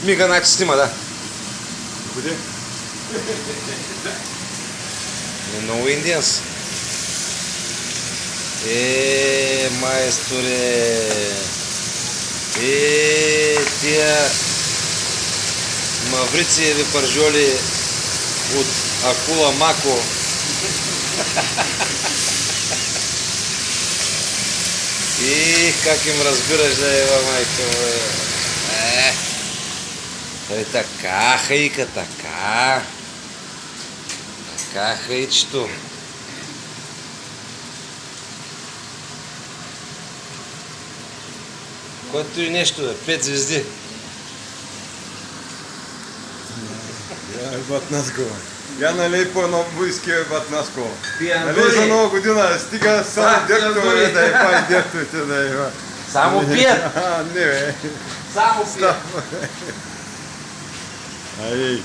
Мига, значи снима, да. Къде? Много индианс. Майсторе. Тия маврицеви пържоли от Акула Мако. Как им разбираш да ева, майка му. Той така, хайка, така. Така, хайчето. Което и нещо, 5 звезди. Я бат наскова. Я налей по едно войски бат наскова. Пиандори. Нали за нова година стига само директове да ева и директорите да ева. Само пият. Не бе. Само пият. Ай.